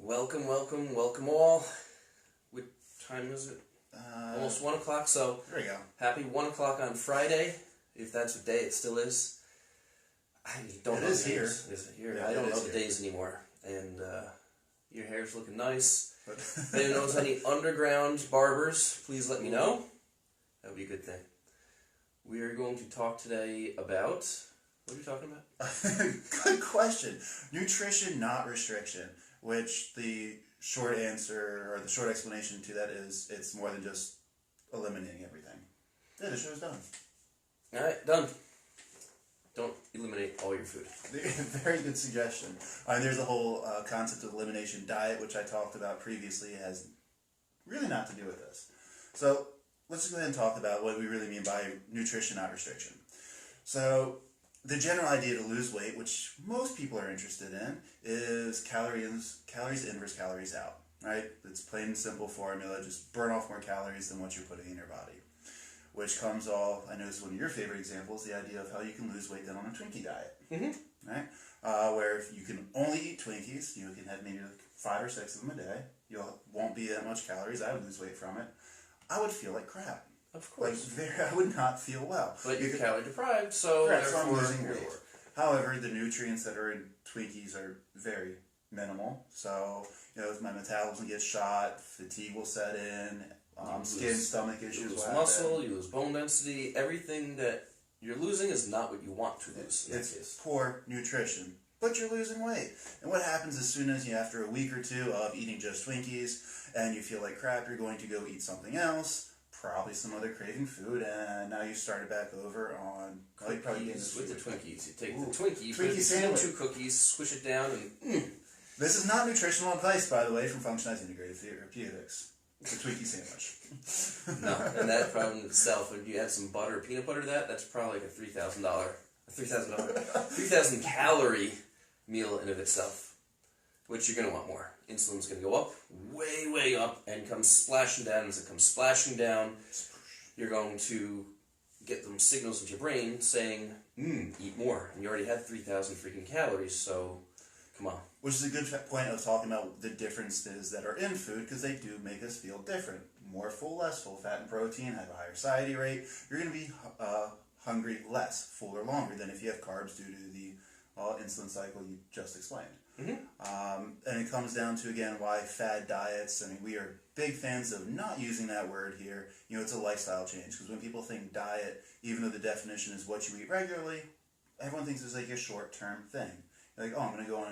Welcome all. What time is it? Almost 1 o'clock, so there we go. Happy 1 o'clock on Friday, if that's what day it still is. I don't know. It is here. Is it here? Yeah, I don't know the days anymore. And your hair's looking nice. If anyone knows any underground barbers, please let me know. That would be a good thing. We are going to talk today about... What are we talking about? Good question. Nutrition, not restriction, which the short answer, or the short explanation to that is, it's more than just eliminating everything. Yeah, the show's done. Alright, done. Don't eliminate all your food. Very good suggestion. There's a whole concept of elimination diet, which I talked about previously. It has really not to do with this. So let's just go ahead and talk about what we really mean by nutrition, not restriction. So the general idea to lose weight, which most people are interested in, is calories in versus calories out. Right? It's plain and simple formula. Just burn off more calories than what you're putting in your body. Which comes all, I know this is one of your favorite examples, the idea of how you can lose weight then on a Twinkie diet. Mm-hmm. Right? Where if you can only eat Twinkies, you can have maybe 5 or 6 of them a day. You won't be that much calories. I would lose weight from it. I would feel like crap. Of course. I would not feel well. But you're calorie deprived, so correct, therefore so I'm losing weight. However, the nutrients that are in Twinkies are very minimal. So, if my metabolism gets shot, fatigue will set in, skin, stomach issues. You lose muscle, you lose bone density. Everything that you're losing is not what you want to lose. It's poor nutrition, but you're losing weight. And what happens as soon as after a week or two of eating just Twinkies, and you feel like crap, you're going to go eat something else, probably some other craving food, and now you started back over on cookies with the Twinkies. You take the Twinkie sandwich, 2 cookies, squish it down, and This is not nutritional advice, by the way, from Functionised Integrated Therapeutics. It's a Twinkie sandwich. No, and that problem itself, if you add some butter or peanut butter to that, that's probably like a $3,000 calorie meal in of itself, which you're going to want more. Insulin's going to go up, way up, and come splashing down. As it comes splashing down, you're going to get them signals into your brain saying, eat more. And you already had 3,000 freaking calories, so come on. Which is a good point of talking about the differences that are in food, because they do make us feel different. More full, less full. Fat and protein have a higher satiety rate. You're going to be hungry less, fuller, longer than if you have carbs due to the insulin cycle you just explained. Mm-hmm. And it comes down to, again, why fad diets. I mean, we are big fans of not using that word here. It's a lifestyle change, because when people think diet, even though the definition is what you eat regularly, everyone thinks it's like a short-term thing. Like, I'm going to go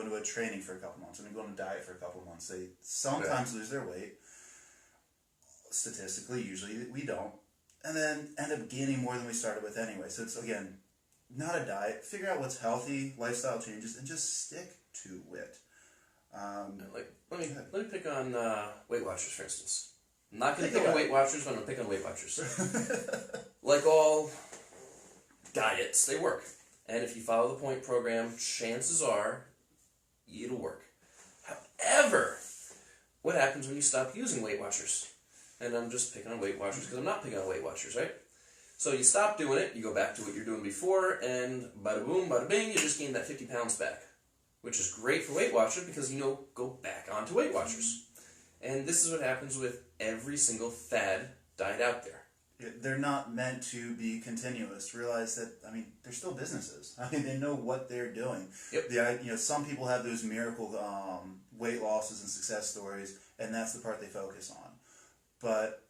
into a training for a couple months. I'm going to go on a diet for a couple months. They sometimes lose their weight. Statistically, usually we don't. And then end up gaining more than we started with anyway. So it's, again, not a diet. Figure out what's healthy, lifestyle changes, and just stick to it. Let me pick on Weight Watchers, for instance. I'm not going to pick on Weight Watchers, but I'm going to pick on Weight Watchers. Like all diets, they work. And if you follow the point program, chances are it'll work. However, what happens when you stop using Weight Watchers? And I'm just picking on Weight Watchers because I'm not picking on Weight Watchers, right? So you stop doing it, you go back to what you're doing before, and bada boom, bada bing, you just gained that 50 pounds back. Which is great for Weight Watchers because, go back onto Weight Watchers. And this is what happens with every single fad diet out there. They're not meant to be continuous. Realize that, they're still businesses. They know what they're doing. Yep. Some people have those miracle weight losses and success stories, and that's the part they focus on. But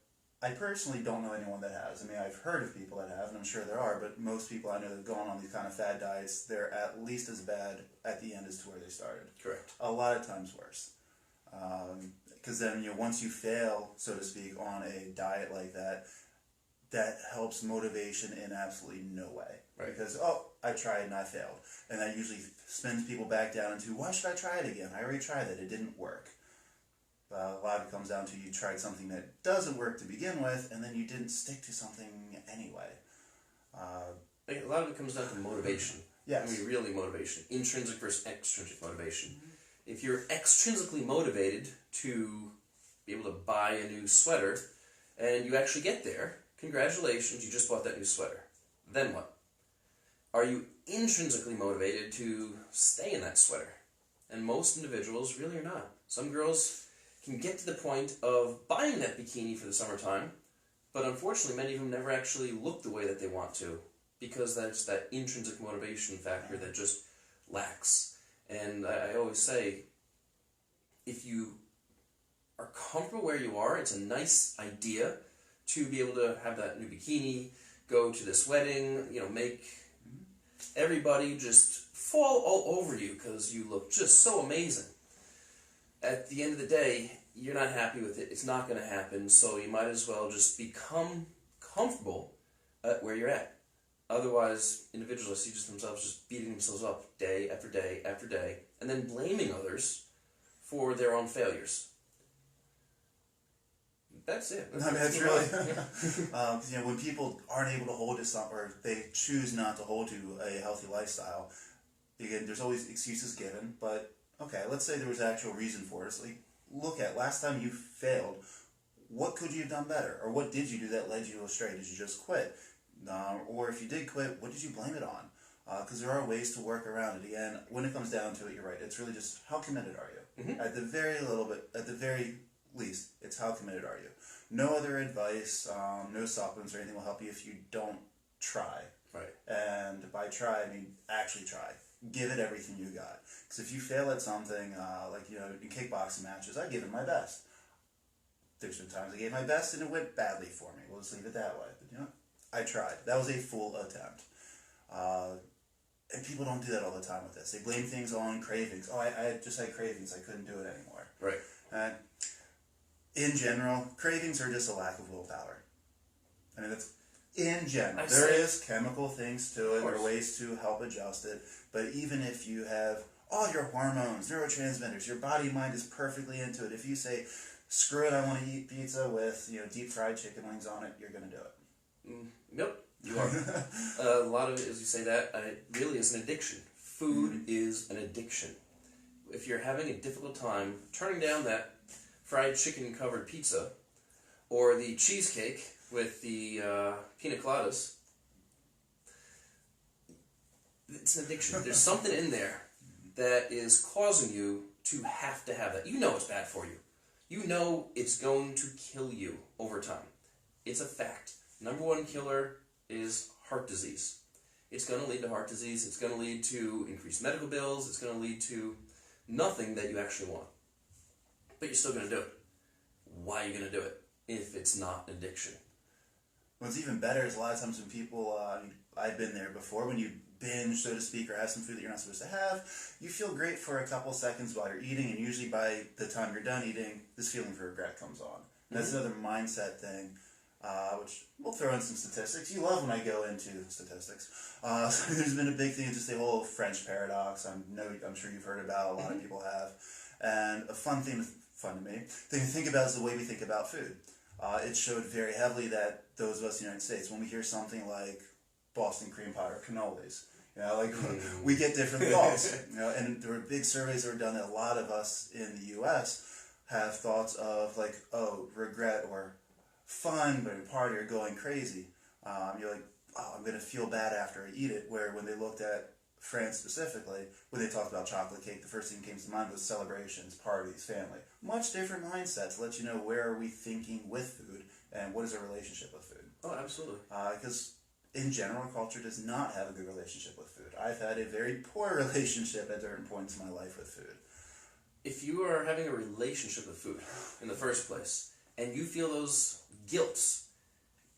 I personally don't know anyone that has. I've heard of people that have, and I'm sure there are, but most people I know that have gone on these kind of fad diets, they're at least as bad at the end as to where they started. Correct. A lot of times worse. Because then, once you fail, so to speak, on a diet like that, that helps motivation in absolutely no way. Right. Because, I tried and I failed. And that usually spins people back down into, why should I try it again? I already tried it. It didn't work. A lot of it comes down to you tried something that doesn't work to begin with, and then you didn't stick to something anyway. A lot of it comes down to motivation. Yes. Really motivation. Intrinsic versus extrinsic motivation. If you're extrinsically motivated to be able to buy a new sweater, and you actually get there, congratulations, you just bought that new sweater. Then what? Are you intrinsically motivated to stay in that sweater? And most individuals really are not. Some girls can get to the point of buying that bikini for the summertime, but unfortunately many of them never actually look the way that they want to, because that's that intrinsic motivation factor that just lacks. And I always say, if you are comfortable where you are, it's a nice idea to be able to have that new bikini, go to this wedding, make everybody just fall all over you because you look just so amazing. At the end of the day, you're not happy with it. It's not going to happen, so you might as well just become comfortable at where you're at. Otherwise, individuals see themselves just beating themselves up day after day after day, and then blaming others for their own failures. That's it. That's really... when people aren't able to hold to something, or they choose not to hold to a healthy lifestyle, again, there's always excuses given, but okay, let's say there was an actual reason for it. It's like, look at last time you failed, what could you have done better? Or what did you do that led you astray? Did you just quit? Or if you did quit, what did you blame it on? Because there are ways to work around it. Again, when it comes down to it, you're right. It's really just how committed are you? Mm-hmm. At the very least, it's how committed are you? No other advice, no supplements or anything will help you if you don't try. Right. And by try, I mean actually try. Give it everything you got. Because if you fail at something, in kickboxing matches, I give it my best. There's been times I gave my best and it went badly for me. We'll just leave it that way. But I tried. That was a full attempt. And people don't do that all the time with this. They blame things on cravings. Oh, I just had cravings. I couldn't do it anymore. Right. And in general, cravings are just a lack of willpower. I mean, that's in general. There is chemical things to it. There are ways to help adjust it. But even if you have all your hormones, neurotransmitters, your body mind is perfectly into it. If you say, screw it, I want to eat pizza with deep fried chicken wings on it, you're going to do it. Yep, you are. A lot of it, as you say that, really is an addiction. Food is an addiction. If you're having a difficult time turning down that fried chicken covered pizza or the cheesecake with the pina coladas, it's an addiction. There's something in there that is causing you to have that. You know it's bad for you. You know it's going to kill you over time. It's a fact. Number one killer is heart disease. It's going to lead to heart disease. It's going to lead to increased medical bills. It's going to lead to nothing that you actually want. But you're still going to do it. Why are you going to do it if it's not an addiction? What's even better is a lot of times when people, I've been there before, when you binge, so to speak, or have some food that you're not supposed to have, you feel great for a couple seconds while you're eating, and usually by the time you're done eating, this feeling of regret comes on. And that's another mindset thing, which we'll throw in some statistics. You love when I go into statistics. So there's been a big thing, just the whole French paradox. I'm sure you've heard about, a lot of people have. And a fun to think about is the way we think about food. It showed very heavily that those of us in the United States, when we hear something like Boston cream pie or cannolis, we get different thoughts. And there were big surveys that were done that a lot of us in the U.S. have thoughts of regret or fun, but in party or going crazy. You're like, oh, I'm going to feel bad after I eat it. Where when they looked at France specifically, when they talked about chocolate cake, the first thing that came to mind was celebrations, parties, family. Much different mindset to let you know where are we thinking with food and what is our relationship with food. Oh, absolutely. Because in general, our culture does not have a good relationship with food. I've had a very poor relationship at different points in my life with food. If you are having a relationship with food in the first place, and you feel those guilts,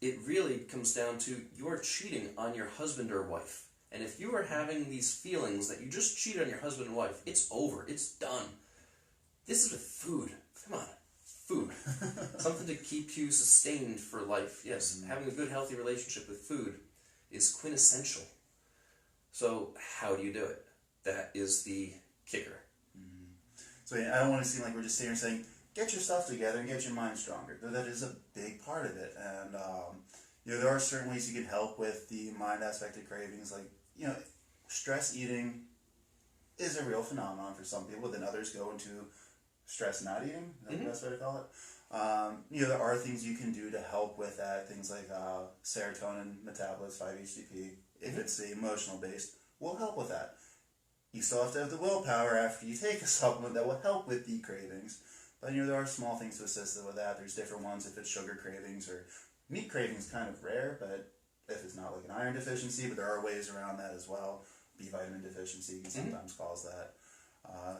it really comes down to you are cheating on your husband or wife. And if you are having these feelings that you just cheated on your husband and wife, it's over. It's done. This is with food. Come on. Food. Something to keep you sustained for life. Yes, having a good, healthy relationship with food is quintessential. So how do you do it? That is the kicker. So I don't want to seem like we're just sitting here saying, get your stuff together and get your mind stronger. Though that is a big part of it. And there are certain ways you can help with the mind aspect of cravings. Stress eating is a real phenomenon for some people. Then others go into stress not eating. Is that the best way to call it? There are things you can do to help with that. Things like serotonin metabolism, 5-HTP. If it's emotional based, will help with that. You still have to have the willpower after you take a supplement that will help with the cravings. But there are small things to assist with that. There's different ones if it's sugar cravings or meat cravings, kind of rare, but if it's not like an iron deficiency, but there are ways around that as well. B vitamin deficiency can sometimes cause that.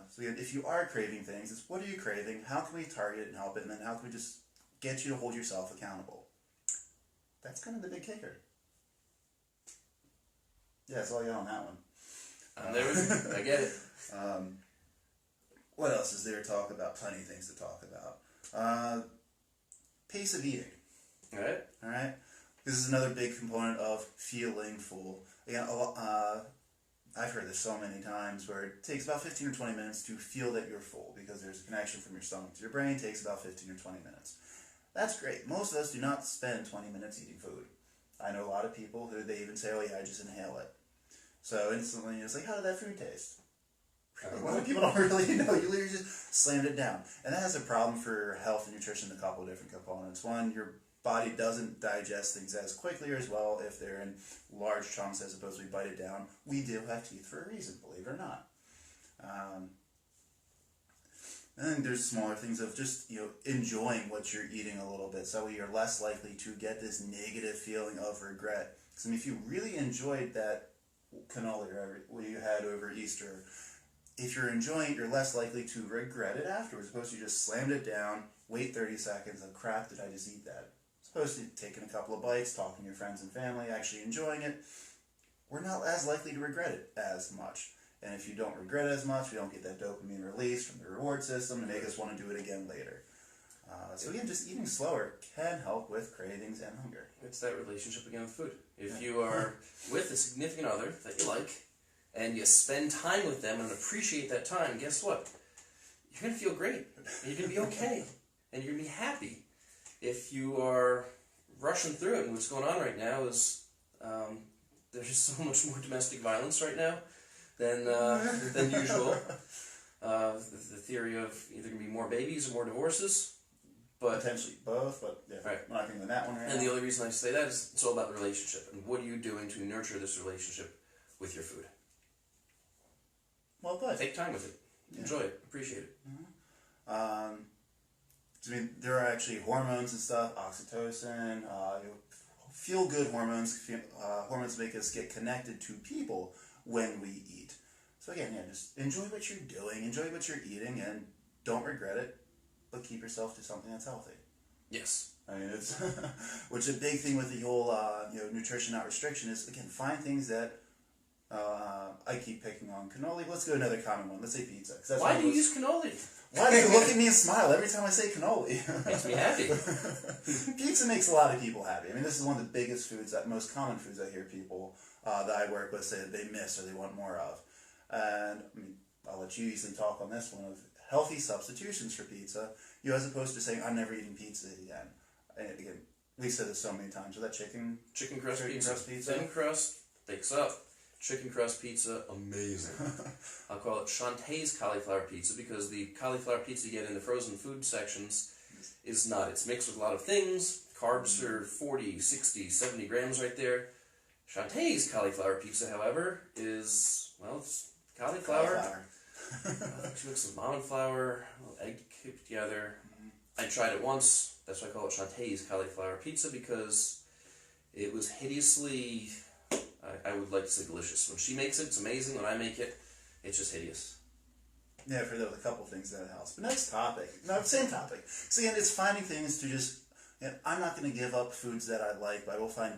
So again, if you are craving things, it's what are you craving? How can we target it and help it? And then how can we just get you to hold yourself accountable? That's kind of the big kicker. Yeah, that's all I got on that one. There we go. I get it. What else is there to talk about? Plenty of things to talk about. Pace of eating. All right. All right. This is another big component of feeling full. Again, I've heard this so many times where it takes about 15 or 20 minutes to feel that you're full because there's a connection from your stomach to your brain. It takes about 15 or 20 minutes. That's great. Most of us do not spend 20 minutes eating food. I know a lot of people who they even say, oh yeah, I just inhale it. So instantly it's like, how did that food taste? A lot of people don't really know. You literally just slammed it down. And that has a problem for health and nutrition in a couple of different components. One, your body doesn't digest things as quickly or as well if they're in large chunks as opposed to we bite it down. We do have teeth for a reason, believe it or not. And then there's smaller things of just enjoying what you're eating a little bit, so you're less likely to get this negative feeling of regret. Because if you really enjoyed that cannoli or what you had over Easter, if you're enjoying it, you're less likely to regret it afterwards. Opposed to you just slammed it down, wait 30 seconds, and crap, did I just eat that? Opposed to taking a couple of bites, talking to your friends and family, actually enjoying it, we're not as likely to regret it as much. And if you don't regret it as much, we don't get that dopamine release from the reward system to make us want to do it again later. So again, just eating slower can help with cravings and hunger. It's that relationship again with food. If you are with a significant other that you like, and you spend time with them and appreciate that time, guess what? You're going to feel great. And you're going to be okay. And you're going to be happy. If you are rushing through it, and what's going on right now is there's just so much more domestic violence right now than usual. The theory of either going to be more babies or more divorces. But potentially both, but yeah, right. We're not thinking that one right now. And the only reason I say that is it's all about the relationship. And what are you doing to nurture this relationship with your food? Well, good. Take time with it. Yeah. Enjoy it. Appreciate it. Mm-hmm. I mean, there are actually hormones and stuff, oxytocin, feel-good hormones. Hormones make us get connected to people when we eat. So again, just enjoy what you're doing, enjoy what you're eating, and don't regret it, but keep yourself to something that's healthy. Yes. I mean, it's which is a big thing with the whole nutrition, not restriction, is again find things that I keep picking on cannoli. Let's go another common one. Let's say pizza. Why do you use cannoli? Why do you look at me and smile every time I say cannoli? Makes me happy. Pizza makes a lot of people happy. I mean, this is one of the biggest foods, most common foods I hear people that I work with say that they miss or they want more of. And I mean, I'll let you easily talk on this one of healthy substitutions for pizza. As opposed to saying I'm never eating pizza again. And again, we said this so many times. With that chicken crust pizza. Thin crust, thickens up. Chicken crust pizza, amazing. I'll call it Shantae's cauliflower pizza because the cauliflower pizza you get in the frozen food sections is not. It's mixed with a lot of things. Carbs are 40, 60, 70 grams right there. Shantae's cauliflower pizza, however, is, it's cauliflower. She mixed some almond flour, a little egg cooked together. I tried it once. That's why I call it Shantae's cauliflower pizza because it was hideously... I would like to say delicious. When she makes it, it's amazing. When I make it, it's just hideous. Yeah, for those, a couple things that helps. But next topic. No, same topic. So again, it's finding things to just... I'm not going to give up foods that I like, but I will find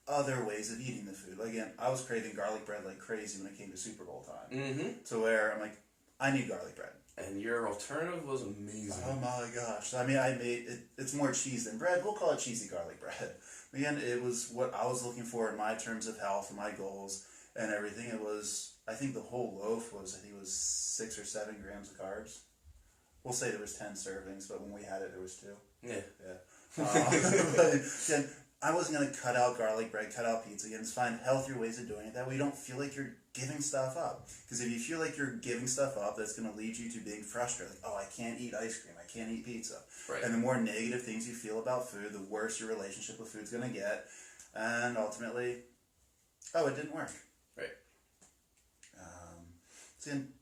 other ways of eating the food. Again, I was craving garlic bread like crazy when it came to Super Bowl time. Mm-hmm. To where I'm like, I need garlic bread. And your alternative was amazing. Oh my gosh. I mean, I made it. It's more cheese than bread. We'll call it cheesy garlic bread. Again, it was what I was looking for in my terms of health and my goals and everything. It was, I think the whole loaf was, 6 or 7 grams of carbs. We'll say there was 10 servings, but when we had it, there was 2. Yeah. But again, I wasn't going to cut out garlic bread, cut out pizza. Again, just find healthier ways of doing it. That way you don't feel like you're giving stuff up. Because if you feel like you're giving stuff up, that's going to lead you to being frustrated. Like, I can't eat ice cream. I can't eat pizza. Right. And the more negative things you feel about food, the worse your relationship with food's going to get. And ultimately, it didn't work. Right. So again,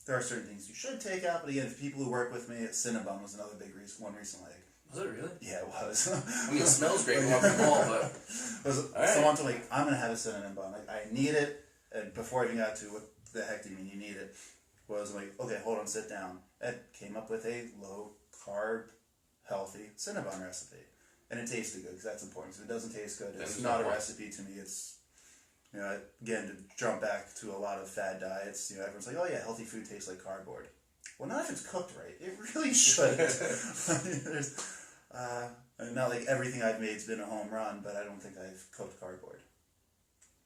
there are certain things you should take out, but again, for people who work with me, Cinnabon was another big one recently. Was it really? Yeah, it was. I mean, it smells great walking the mall, but... Someone told me, I'm going to have a cinnamon bun. Like, I need it, and before I even got to what the heck do you mean you need it, was like, okay, hold on, sit down. Ed came up with a low-carb, healthy cinnabon recipe. And it tasted good, because that's important. So if it doesn't taste good, it's not a recipe to me. It's, you know, again, to jump back to a lot of fad diets, you know, everyone's like, oh yeah, healthy food tastes like cardboard. Well, not if it's cooked right. It really shouldn't. Not like everything I've made's been a home run, but I don't think I've cooked cardboard.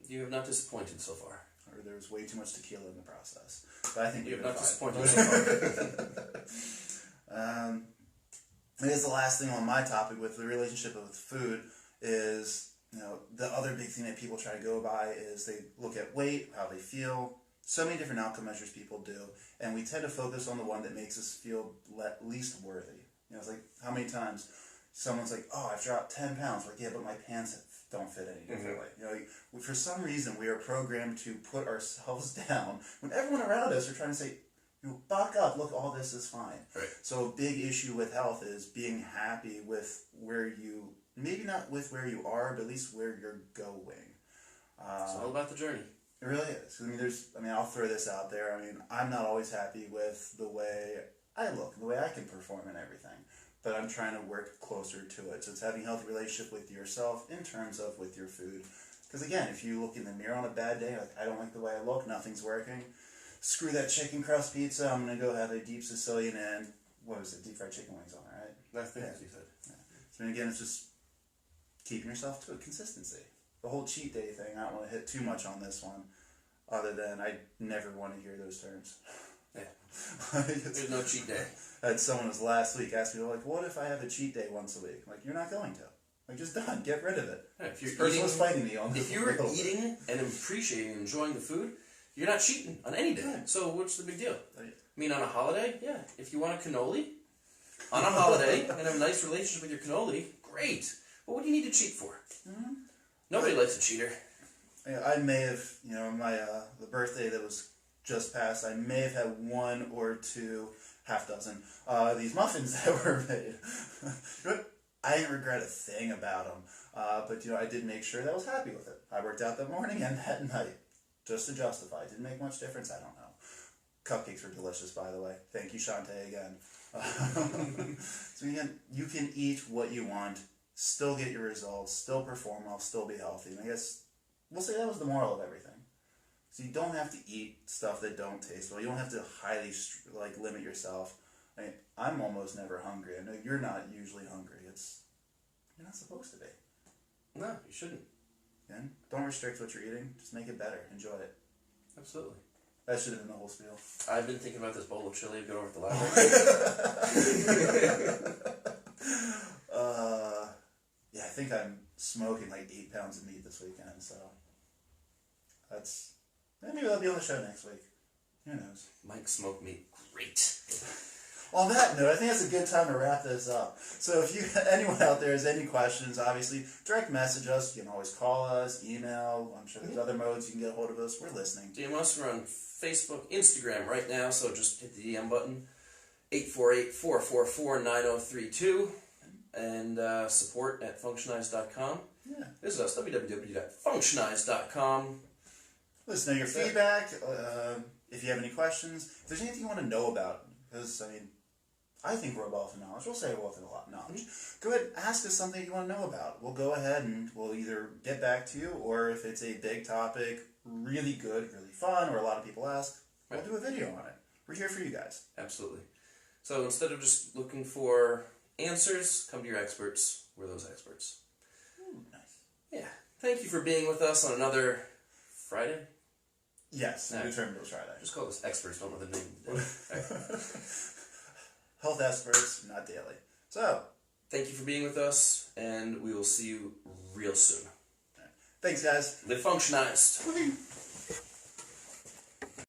You have not disappointed so far. Or there was way too much tequila in the process. But I think you have not fine. disappointed so far. I guess the last thing on my topic with the relationship with food is, you know, the other big thing that people try to go by is they look at weight, how they feel, so many different outcome measures people do, and we tend to focus on the one that makes us feel least worthy. You know, it's like, how many times someone's like, oh, I've dropped 10 pounds. Like, yeah, but my pants don't fit any differently. You know, for some reason, we are programmed to put ourselves down when everyone around us are trying to say, you know, buck up, look, all this is fine. Right. So a big issue with health is being happy with where you, maybe not with where you are, but at least where you're going. It's all about the journey. It really is. I mean, I'll throw this out there. I mean, I'm not always happy with the way I look, the way I can perform and everything, but I'm trying to work closer to it. So it's having a healthy relationship with yourself in terms of with your food. Because again, if you look in the mirror on a bad day, like, I don't like the way I look, nothing's working, screw that chicken crust pizza, I'm going to go have a deep Sicilian and, what was it, deep fried chicken wings on it, right? That's what you said. Yeah. So again, it's just keeping yourself to a consistency. The whole cheat day thing, I don't want to hit too much on this one, other than I never want to hear those terms. Yeah. There's no cheat day. I had someone was last week asked me, like, what if I have a cheat day once a week? I'm like, you're not going to. Like, just done. Get rid of it. Yeah, if this person was fighting me on if you're eating and appreciating and enjoying the food, you're not cheating on any day. Right. So what's the big deal? I mean, on a holiday, yeah. If you want a cannoli on a holiday and have a nice relationship with your cannoli, great. But what do you need to cheat for? Mm-hmm. Nobody likes a cheater. I may have, you know, my the birthday that was just passed, I may have had one or two, half dozen, these muffins that were made. But I didn't regret a thing about them. But, you know, I did make sure that I was happy with it. I worked out that morning and that night, just to justify. It didn't make much difference, I don't know. Cupcakes were delicious, by the way. Thank you, Shantae, again. So again, you can eat what you want, still get your results, still perform well, still be healthy. And I guess we'll say that was the moral of everything. So you don't have to eat stuff that don't taste well. You don't have to highly limit yourself. I mean, I'm almost never hungry. I know you're not usually hungry. You're not supposed to be. No, you shouldn't. And don't restrict what you're eating. Just make it better. Enjoy it. Absolutely. That should have been the whole spiel. I've been thinking about this bowl of chili to go over at the library. Yeah, I think I'm smoking like 8 pounds of meat this weekend, so maybe that'll be on the show next week. Who knows? Mike smoked meat. Great. On that note, I think that's a good time to wrap this up. So if anyone out there has any questions, obviously, direct message us. You can always call us, email. I'm sure there's other modes you can get a hold of us. We're listening. DM us. We're on Facebook, Instagram right now, so just hit the DM button. 848-444-9032. And support at functionised.com. Yeah. Visit us, www.functionised.com. Let us know your feedback. If you have any questions. If there's anything you want to know about, because, I mean, I think we're a wealth of knowledge. We'll say we're a wealth of a lot of knowledge. Go ahead, ask us something you want to know about. We'll go ahead and we'll either get back to you, or if it's a big topic, really good, really fun, or a lot of people ask, we'll do a video on it. We're here for you guys. Absolutely. So instead of just looking for answers, come to your experts. We're those experts. Ooh, nice. Yeah. Thank you for being with us on another Friday. Yes, we determined it was Friday. Just call us experts, don't let the name. Health experts, not daily. So, thank you for being with us, and we will see you real soon. Thanks, guys. Live functionized.